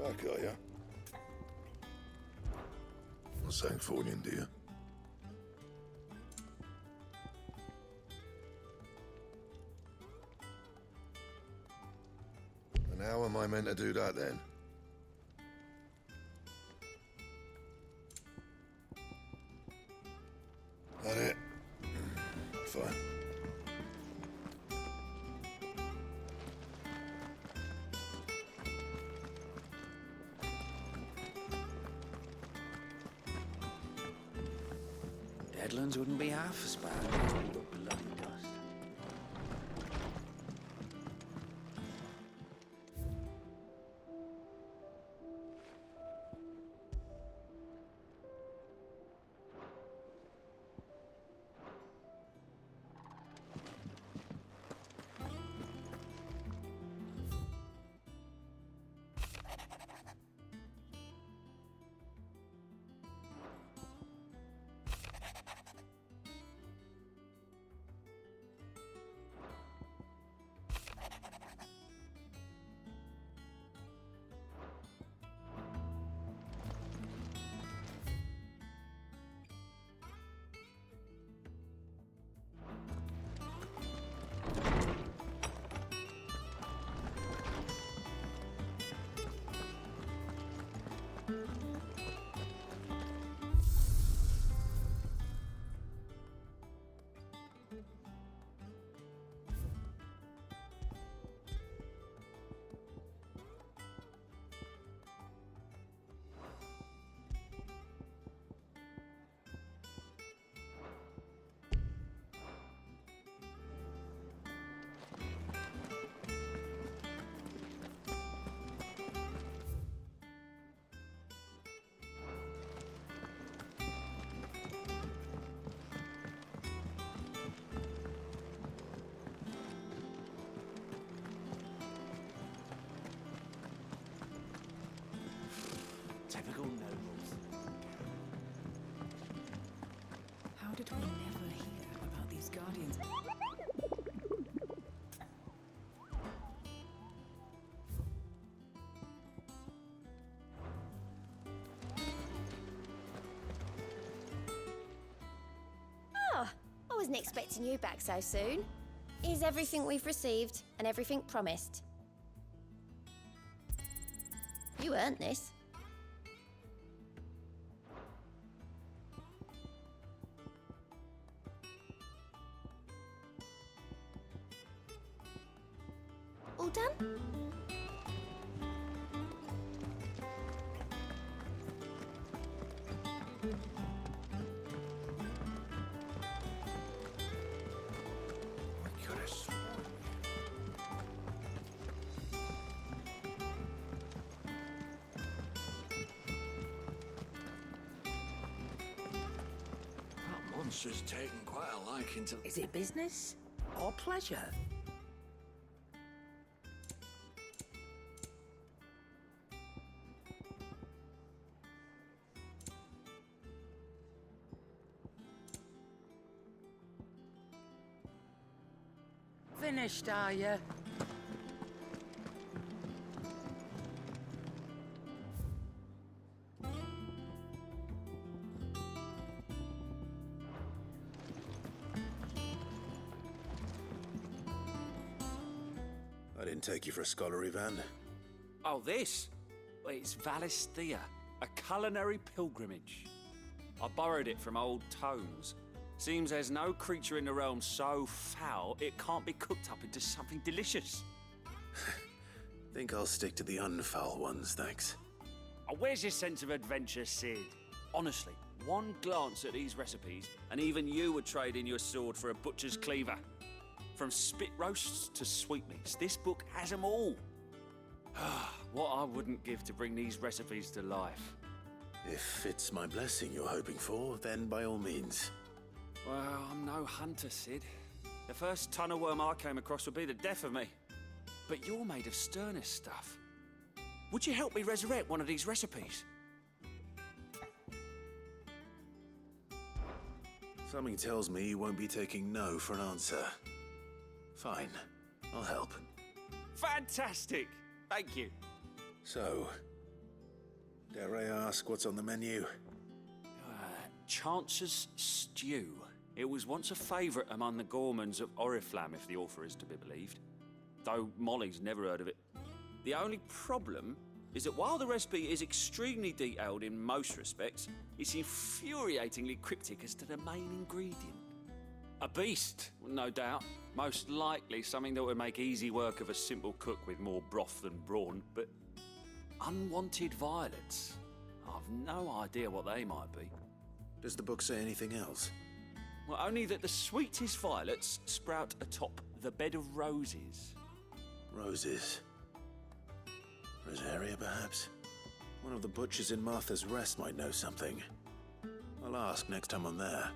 Back, are ya? Not saying fortune, do you? And how am I meant to do that then? That it? Fine. Deadlands wouldn't be half as bad with all the bloody dust. Typical nobles. How did we never hear about these guardians? Oh, I wasn't expecting you back so soon. Here's everything we've received and everything promised. You earned this. All done? That monster's taken quite a liking to... Is it business or pleasure? Finished, are you? I didn't take you for a scholarly van. Oh, this? Well, it's Valisthea, a culinary pilgrimage. I borrowed it from old tomes. Seems there's no creature in the realm so foul it can't be cooked up into something delicious. Think I'll stick to the unfoul ones, thanks. Oh, where's your sense of adventure, Sid? Honestly, one glance at these recipes, and even you would trade in your sword for a butcher's cleaver. From spit roasts to sweetmeats, this book has them all. What I wouldn't give to bring these recipes to life. If it's my blessing you're hoping for, then by all means. Well, I'm no hunter, Sid. The first ton of worm I came across would be the death of me. But you're made of sterner stuff. Would you help me resurrect one of these recipes? Something tells me you won't be taking no for an answer. Fine, I'll help. Fantastic! Thank you. So, Dare I ask what's on the menu? Chance's Stew. It was once a favourite among the gourmands of Oriflamme, if the author is to be believed. Though Molly's never heard of it. The only problem is that while the recipe is extremely detailed in most respects, it's infuriatingly cryptic as to the main ingredient. A beast, no doubt. Most likely something that would make easy work of a simple cook with more broth than brawn, but unwanted violets. I've no idea what they might be. Does the book say anything else? Well, only that the sweetest violets sprout atop the bed of roses. Roses. Rosaria, perhaps? One of the butchers in Martha's Rest might know something. I'll ask next time I'm there.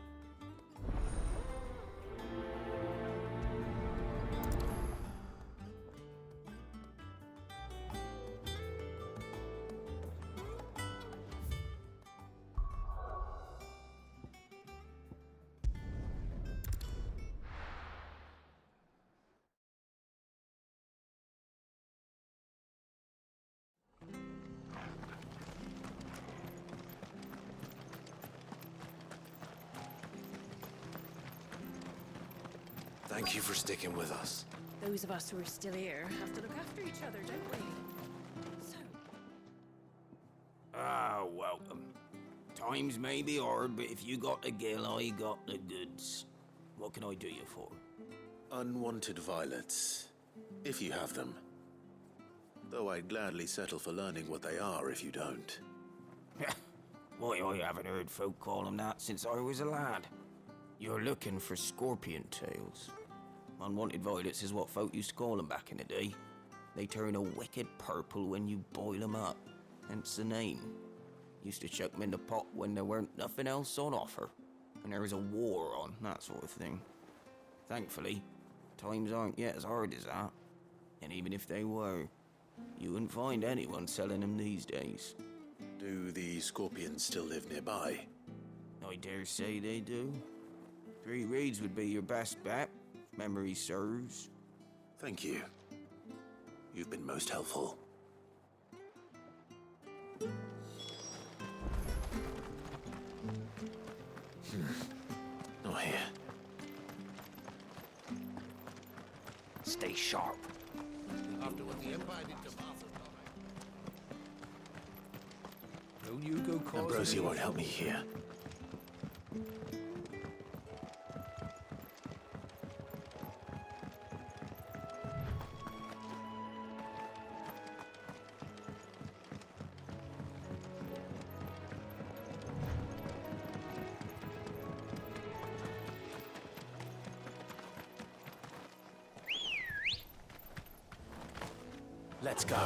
Thank you for sticking with us. Those of us who are still here have to look after each other, don't we? So, Ah, welcome. Times may be hard, but if you got the gill, I got the goods. What can I do you for? Unwanted violets. If you have them. Though I'd gladly settle for learning what they are if you don't. Why, I haven't heard folk call them that since I was a lad. You're looking for scorpion tails. Unwanted violets is what folk used to call them back in the day. They turn a wicked purple when you boil them up, hence the name. Used to chuck them in the pot when there weren't nothing else on offer, and there was a war on, that sort of thing. Thankfully, times aren't yet as hard as that, and even if they were, you wouldn't find anyone selling them these days. Do the scorpions still live nearby? I dare say they do. 3 Reeds would be your best bet, if memory serves. Thank you. You've been most helpful. Not here. Stay sharp. After what the Empire did to Martha. Don't you go causing Ambrosia won't help me here. Let's go.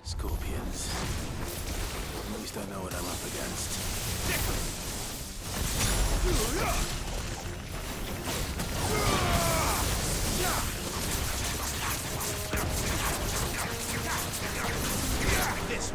Scorpions. At least I know what I'm up against. This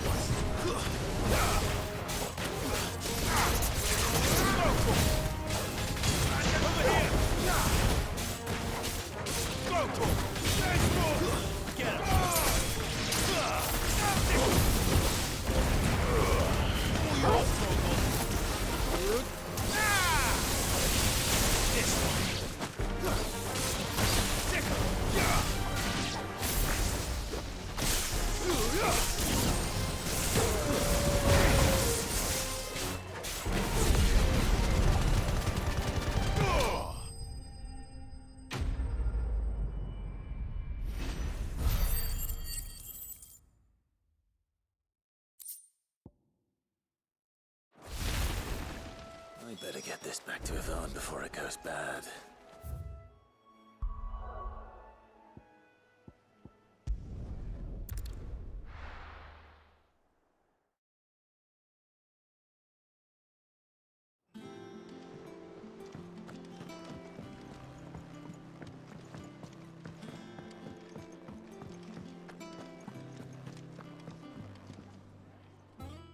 I better get this back to Yvonne before it goes bad.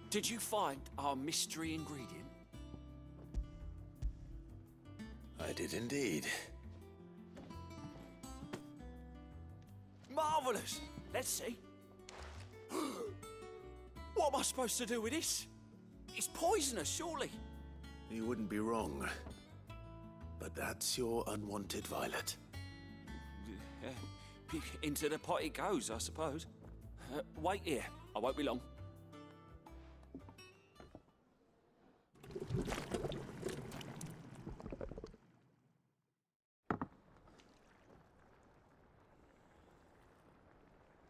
Did you find our mystery ingredient? I did indeed. Marvellous! Let's see. What am I supposed to do with this? It's poisonous, surely. You wouldn't be wrong. But that's your unwanted violet. Into the pot it goes, I suppose. Wait here. I won't be long.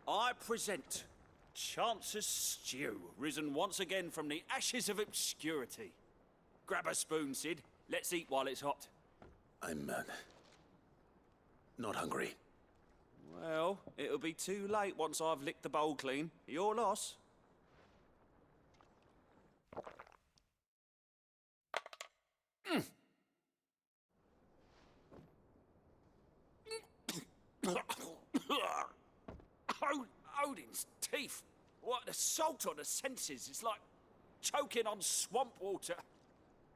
I present Chance's Stew, risen once again from the ashes of obscurity. Grab a spoon, Sid. Let's eat while it's hot. I'm, not hungry. Well, it'll be too late once I've licked the bowl clean. Your loss. Odin's teeth. What an assault on the senses. It's like choking on swamp water.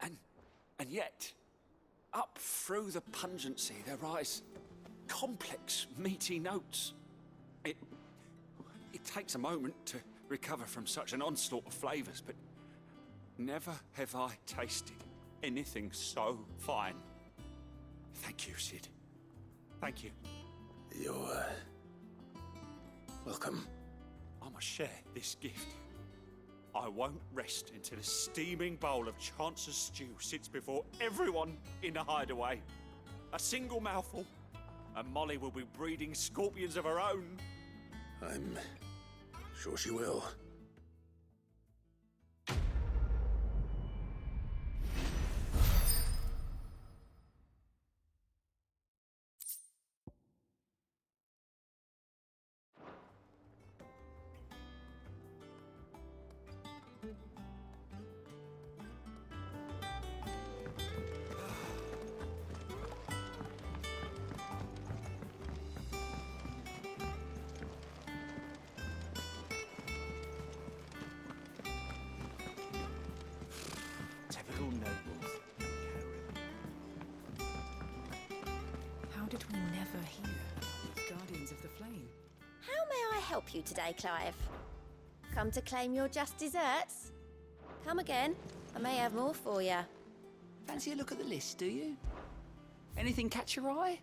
And yet, up through the pungency, there rise complex, meaty notes. It takes a moment to recover from such an onslaught of flavors, but never have I tasted anything so fine. Thank you, Sid. Thank you. You're, welcome. I must share this gift. I won't rest until a steaming bowl of Chance's Stew sits before everyone in the hideaway. A single mouthful, and Molly will be breeding scorpions of her own. I'm sure she will. Typical nobles. How did we never hear about these Guardians of the Flame? How may I help you today, Clive? Come to claim your just desserts? Come again. I may have more for you. Fancy a look at the list, do you? Anything catch your eye?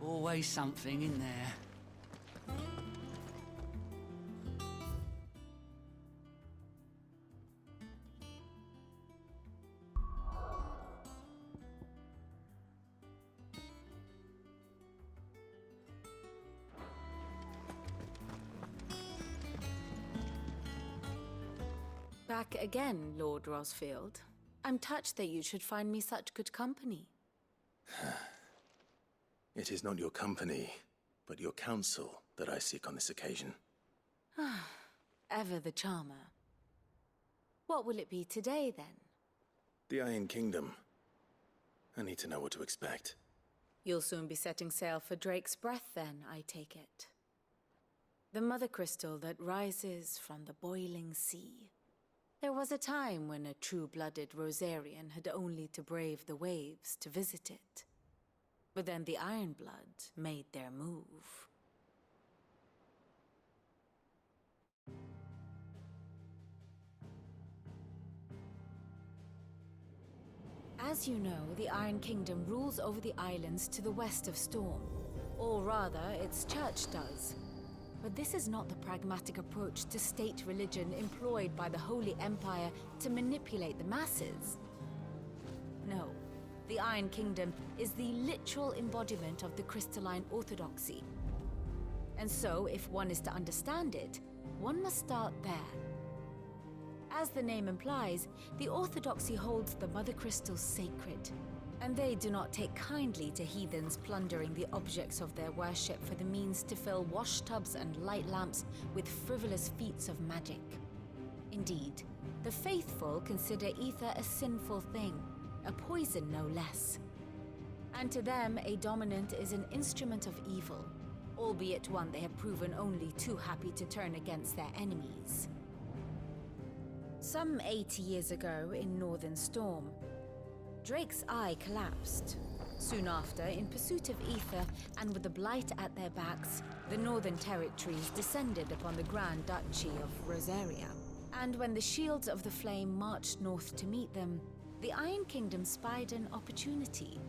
Always something in there. Back again, Lord Rosfield. I'm touched that you should find me such good company. It is not your company, but your counsel that I seek on this occasion. Ever the charmer. What will it be today, then? The Iron Kingdom. I need to know what to expect. You'll soon be setting sail for Drake's Breath, then, I take it. The mother crystal that rises from the boiling sea. There was a time when a true-blooded Rosarian had only to brave the waves to visit it. But then the Ironblood made their move. As you know, the Iron Kingdom rules over the islands to the west of Storm. Or rather, its church does. But this is not the pragmatic approach to state religion employed by the Holy Empire to manipulate the masses. No, the Iron Kingdom is the literal embodiment of the crystalline orthodoxy. And so, if one is to understand it, one must start there. As the name implies, the orthodoxy holds the Mother Crystals sacred. And they do not take kindly to heathens plundering the objects of their worship for the means to fill washtubs and light lamps with frivolous feats of magic. Indeed, the faithful consider ether a sinful thing, a poison no less. And to them, a dominant is an instrument of evil, albeit one they have proven only too happy to turn against their enemies. Some 80 years ago in Northern Storm, Drake's eye collapsed. Soon after, in pursuit of ether and with the Blight at their backs, the Northern Territories descended upon the Grand Duchy of Rosaria. And when the Shields of the Flame marched north to meet them, the Iron Kingdom spied an opportunity.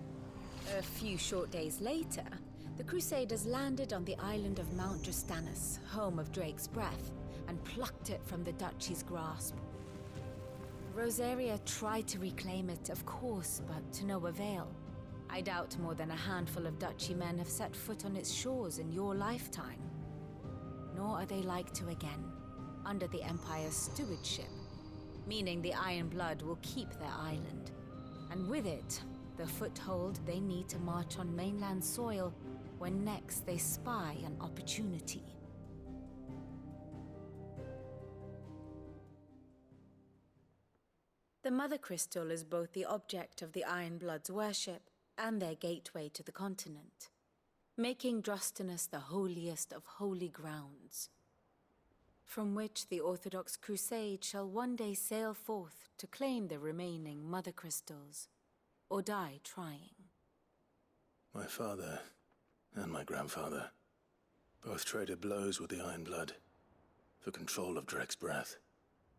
A few short days later, the Crusaders landed on the island of Mount Drastanus, home of Drake's breath, and plucked it from the Duchy's grasp. Rosaria tried to reclaim it, of course, but to no avail. I doubt more than a handful of Duchy men have set foot on its shores in your lifetime. Nor are they like to again, under the Empire's stewardship, meaning the Iron Blood will keep their island, and with it, the foothold they need to march on mainland soil when next they spy an opportunity. The Mother Crystal is both the object of the Iron Blood's worship and their gateway to the continent, making Drastanus the holiest of holy grounds, from which the Orthodox Crusade shall one day sail forth to claim the remaining Mother Crystals, or die trying. My father and my grandfather both traded blows with the Iron Blood for control of Drake's breath.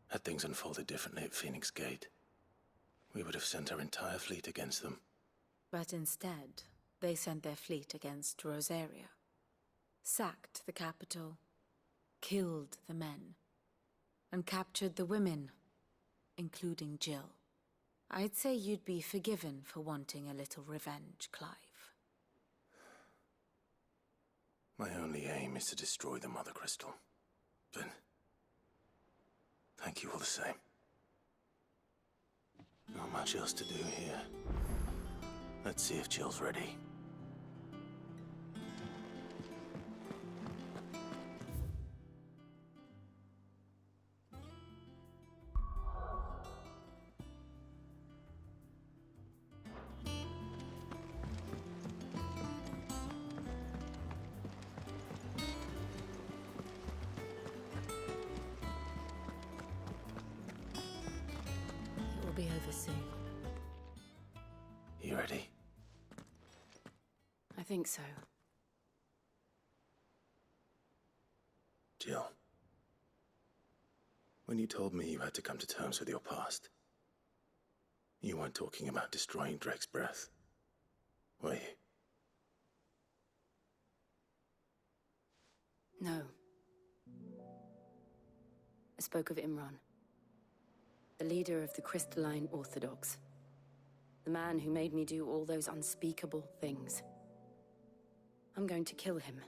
Had things unfolded differently at Phoenix Gate, we would have sent our entire fleet against them. But instead, they sent their fleet against Rosaria, sacked the capital, killed the men, and captured the women, including Jill. I'd say you'd be forgiven for wanting a little revenge, Clive. My only aim is to destroy the Mother Crystal. But thank you all the same. Not much else to do here. Let's see if Jill's ready. It will be over soon. You ready? I think so. Jill. When you told me you had to come to terms with your past, you weren't talking about destroying Drake's breath, were you? No. I spoke of Imran, the leader of the Crystalline Orthodox. The man who made me do all those unspeakable things. I'm going to kill him.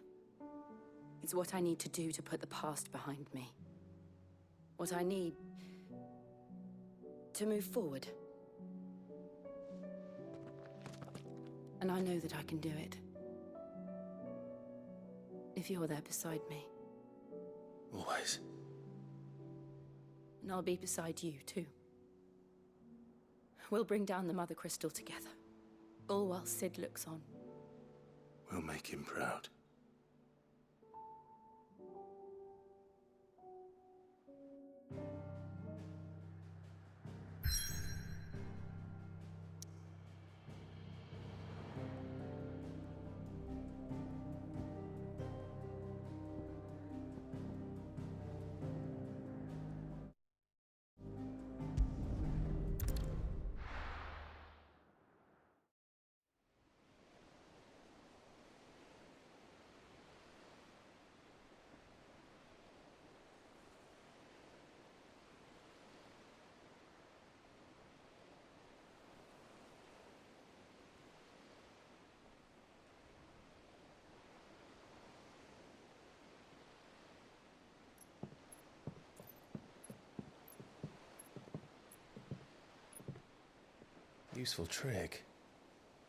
It's what I need to do to put the past behind me. What I need to move forward. And I know that I can do it. If you're there beside me. Always. And I'll be beside you, too. We'll bring down the Mother Crystal together. All while Sid looks on. We'll make him proud. Useful trick.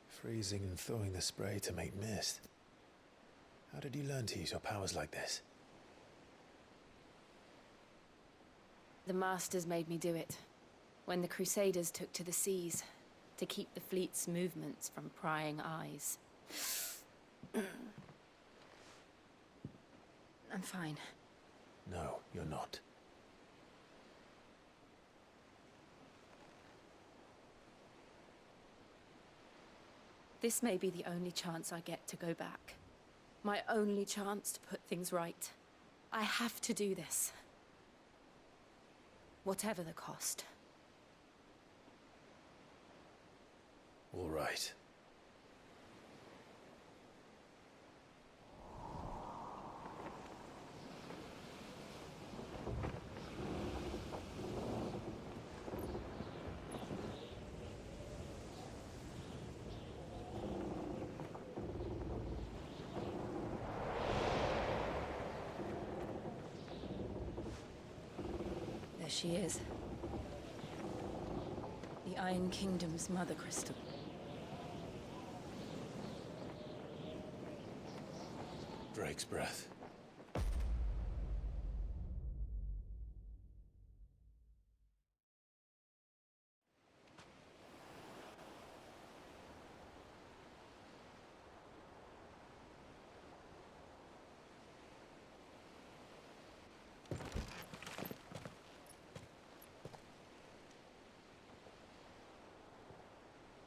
Freezing and thawing the spray to make mist. How did you learn to use your powers like this? The Masters made me do it. When the Crusaders took to the seas, to keep the fleet's movements from prying eyes. I'm fine. No, you're not. This may be the only chance I get to go back. My only chance to put things right. I have to do this. Whatever the cost. All right. There she is. The Iron Kingdom's Mother Crystal. Drake's breath.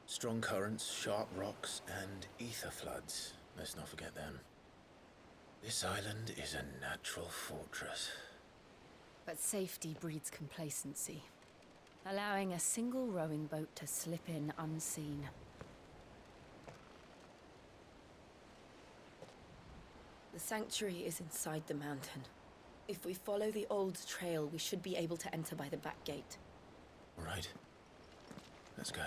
Strong currents, sharp rocks, and ether floods. Let's not forget them. This island is a natural fortress. But safety breeds complacency. Allowing a single rowing boat to slip in unseen. The sanctuary is inside the mountain. If we follow the old trail, we should be able to enter by the back gate. All right. Let's go.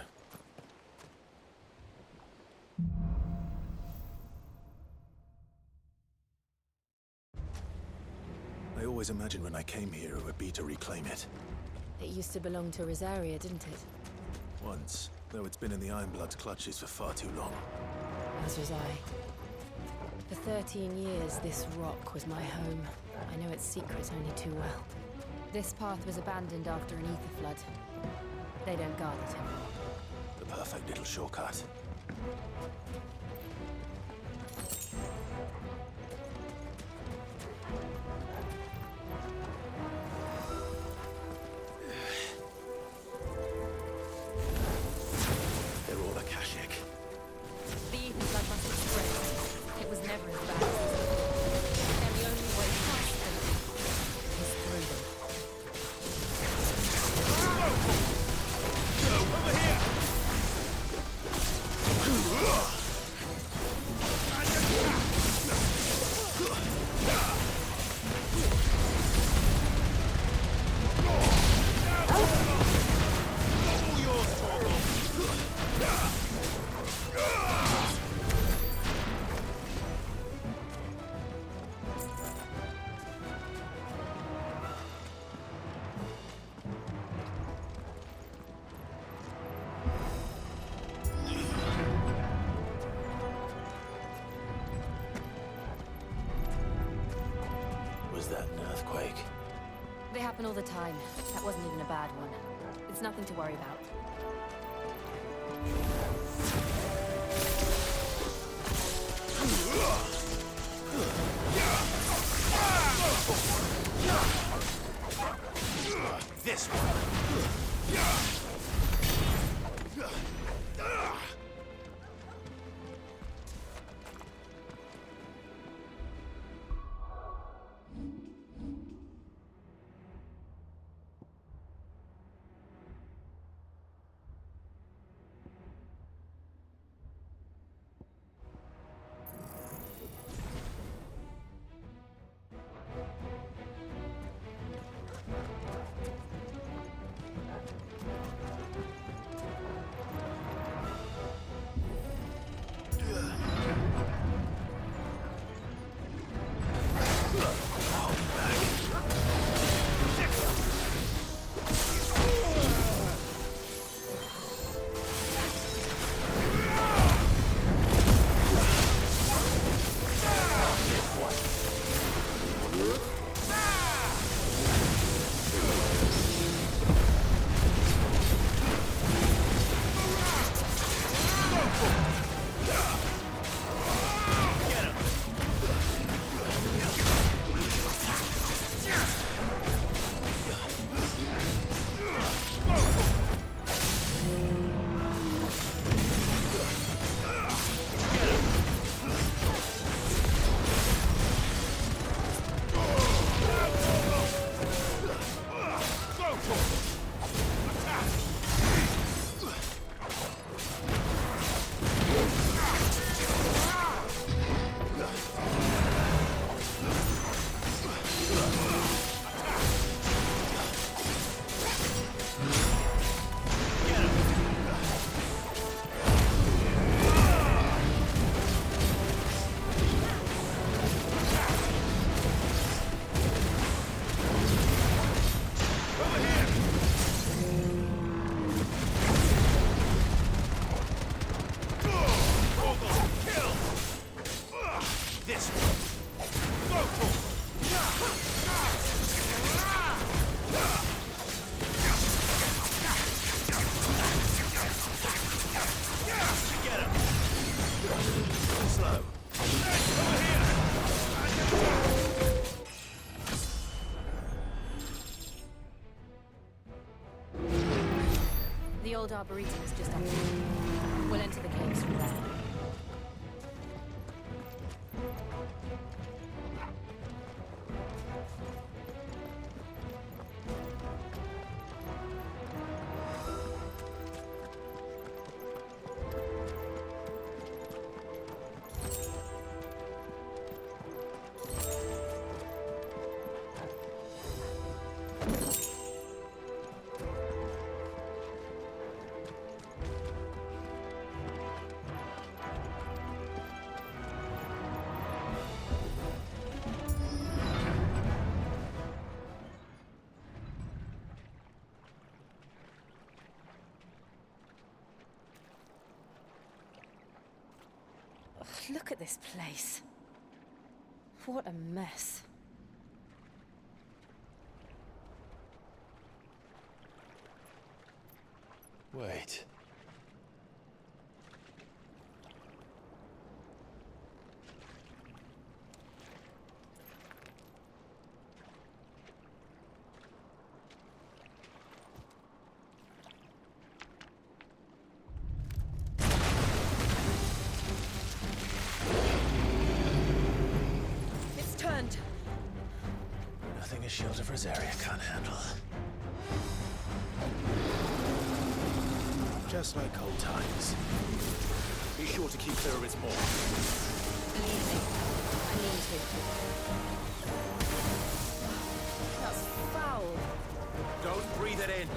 I always imagined when I came here it would be to reclaim it. It used to belong to Rosaria, didn't it? Once, though it's been in the Ironblood's clutches for far too long. As was I. For 13 years, this rock was my home. I know its secrets only too well. This path was abandoned after an ether flood. They don't guard it anymore. The perfect little shortcut. They're all Akashic. The ether flood must have spread. It was never as bad as this. And the only way past them is through them. Was that an earthquake? They happen all the time. That wasn't even a bad one. It's nothing to worry about. This one! The old arboretum is just up here. We'll enter the caves from there. Look at this place. What a mess. Wait. It's turned. Nothing a shield of Rosaria can't handle. Just like old times. Be sure to keep clear of its maw. Believe me, I need to. That's foul. Don't breathe it in.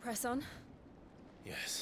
Press on. Yes.